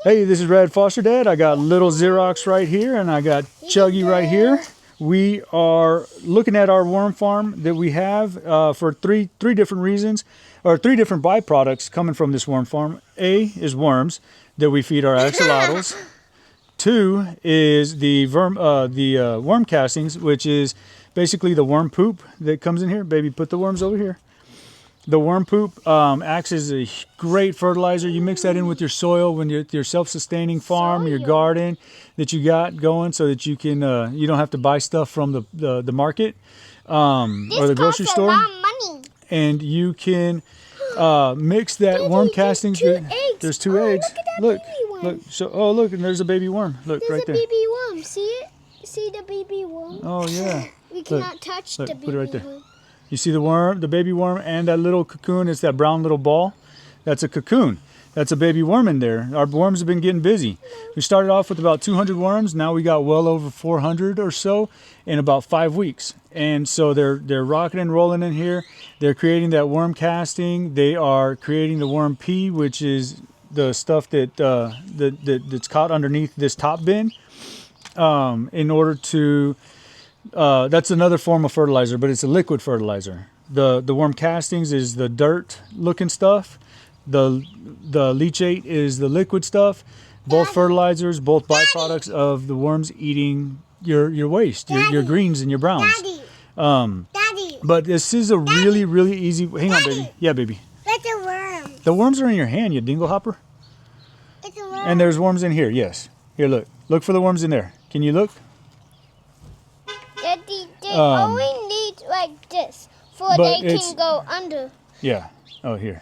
Hey, this is Rad Foster Dad. I got little Xerox right here and I got Chuggy right here. We are looking at our worm farm that we have for three different reasons, or three different byproducts coming from this worm farm. A is worms that we feed our axolotls. Two is the worm castings, which is basically the worm poop that comes in here. Baby, put the worms over here. The worm poop acts as a great fertilizer. You mix that in with your soil when you're your self-sustaining farm, your garden that you got going, so that you can you don't have to buy stuff from the market or the grocery store. This costs a lot of money. And you can mix that Daddy, worm castings. There's two eggs. Look, So look, and there's a baby worm. Look right there. There's a baby worm. See it? See the baby worm? Oh yeah. We cannot touch the baby put it right there. worm. You see the worm, the baby worm, and that little cocoon. It's that brown little ball. That's a cocoon. That's a baby worm in there. Our worms have been getting busy. We started off with about 200 worms. Now we got well over 400 or so in about 5 weeks. And so they're rocking and rolling in here. They're creating that worm casting. They are creating the worm pee, which is the stuff that's caught underneath this top bin. In order to that's another form of fertilizer, but it's a liquid fertilizer. The worm castings is the dirt looking stuff. The leachate is the liquid stuff. Both fertilizers, both byproducts of the worms eating your waste, your greens and your browns. Daddy. But this is a really easy. Hang on, baby. Yeah, baby. That's a worm. The worms are in your hand, you dingle hopper. It's a worm. And there's worms in here. Yes. Here, look. Look for the worms in there. Can you look? Daddy, they only need like this so they can go under. Yeah. Oh, here.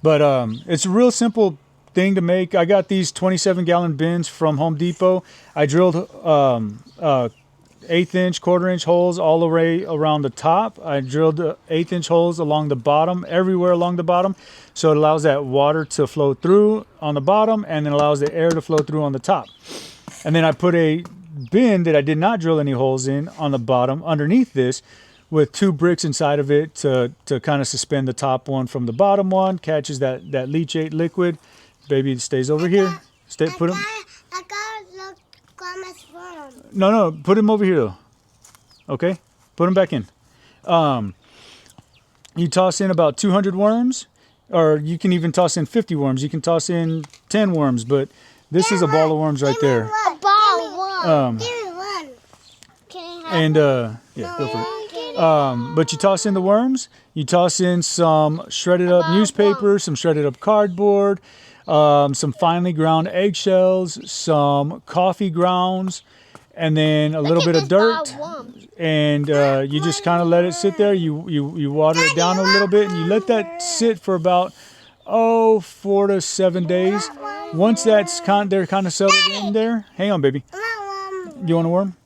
But it's a real simple thing to make. I got these 27-gallon bins from Home Depot. I drilled 1/8-inch, 1/4-inch holes all the way around the top. I drilled 1/8-inch holes along the bottom, everywhere along the bottom. So it allows that water to flow through on the bottom and then allows the air to flow through on the top. And then I put a bin that I did not drill any holes in on the bottom underneath this, with 2 bricks inside of it to kind of suspend the top one from the bottom one. Catches that leachate liquid. Baby stays over here. Put him. I gotta look Grandma's worm. No, put him over here though. Okay, put him back in. You toss in about 200 worms, or you can even toss in 50 worms. You can toss in 10 worms, but this is a ball of worms right there. A ball of worms. Give me one. Can I have And yeah, go for it. But you toss in the worms, you toss in some shredded up newspaper, some shredded up cardboard, some finely ground eggshells, some coffee grounds, and then a little bit of dirt. And you just kind of let it sit there. You water it down a little bit, and you let that sit for about 4 to 7 days. Once they're kind of settled in there. Hang on, baby. You want a worm?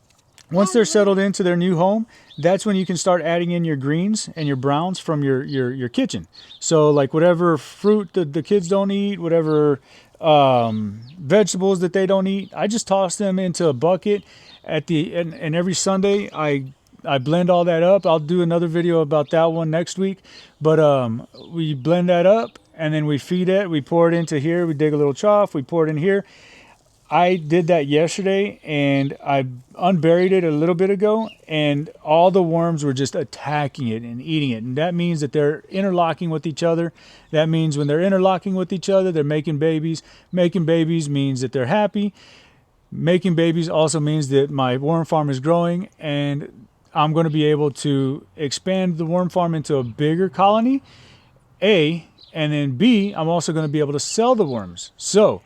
Once they're settled into their new home, that's when you can start adding in your greens and your browns from your kitchen. So like whatever fruit the kids don't eat, whatever vegetables that they don't eat, I just toss them into a bucket and every Sunday I blend all that up. I'll do another video about that one next week. But we blend that up and then we feed it. We pour it into here. We dig a little trough. We pour it in here. I did that yesterday and I unburied it a little bit ago, and all the worms were just attacking it and eating it. And that means that they're interlocking with each other. That means when they're interlocking with each other, they're making babies. Making babies means that they're happy. Making babies also means that my worm farm is growing, and I'm going to be able to expand the worm farm into a bigger colony, A, and then B, I'm also going to be able to sell the worms. So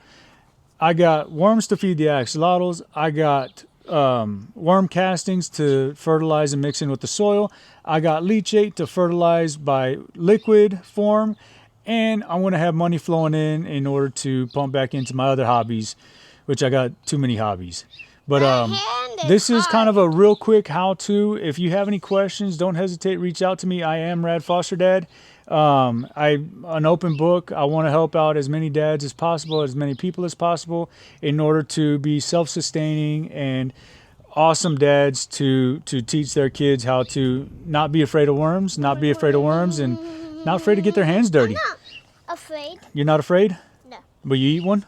I got worms to feed the axolotls. I got worm castings to fertilize and mix in with the soil. I got leachate to fertilize by liquid form. And I'm going to have money flowing in order to pump back into my other hobbies, which I got too many hobbies. But this is kind of a real quick how-to. If you have any questions, don't hesitate. Reach out to me. I am Rad Foster Dad. I'm an open book. I want to help out as many dads as possible, as many people as possible, in order to be self-sustaining and awesome dads to teach their kids how to not be afraid of worms, and not afraid to get their hands dirty. I'm not afraid. You're not afraid? No. But you eat one?